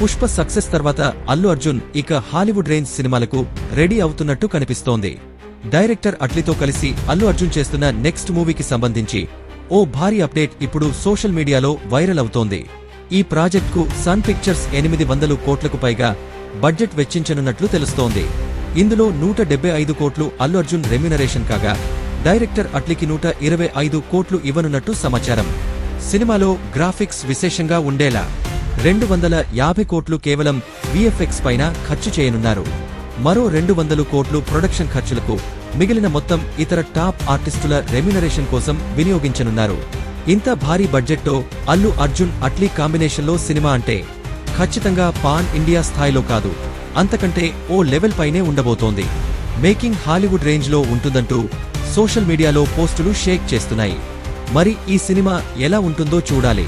Pushpa success తర్వాత అల్లు అర్జున్ ఇక Hollywood range సినిమాలకు రెడీ అవుతున్నట్టు కనిపిస్తోంది. డైరెక్టర్ అట్లీతో కలిసి అల్లు అర్జున్ చేస్తున్న నెక్స్ట్ మూవీకి సంబంధించి ఓ భారీ అప్డేట్ ఇప్పుడు సోషల్ మీడియాలో వైరల్ అవుతోంది. ఈ ప్రాజెక్ట్కు సన్ పిక్చర్స్ 800 కోట్లకు పైగా బడ్జెట్ వెచ్చించనున్నట్లు తెలుస్తోంది. ఇందులో 175 కోట్లు అల్లు అర్జున్ రెమ్యునరేషన్ కాగా డైరెక్టర్ అట్లీకి 125 కోట్లు ఇవ్వనున్నట్టు సమాచారం. సినిమాలో గ్రాఫిక్స్ విశేషంగా ఉండేలా 250 కోట్లు కేవలం విఎఫ్ఎక్స్ పైన ఖర్చు చేయనున్నారు. మరో 200 కోట్లు ప్రొడక్షన్ ఖర్చులకు, మిగిలిన మొత్తం ఇతర టాప్ ఆర్టిస్టుల రెమ్యునరేషన్ కోసం వినియోగించనున్నారు. ఇంత భారీ బడ్జెట్తో అల్లు అర్జున్ అట్లీ కాంబినేషన్లో సినిమా అంటే ఖచ్చితంగా పాన్ ఇండియా స్థాయిలో కాదు, అంతకంటే ఓ లెవెల్ పైనే ఉండబోతోంది. మేకింగ్ హాలీవుడ్ రేంజ్లో ఉంటుందంటూ సోషల్ మీడియాలో పోస్టులు షేక్ చేస్తున్నాయి. మరి ఈ సినిమా ఎలా ఉంటుందో చూడాలి.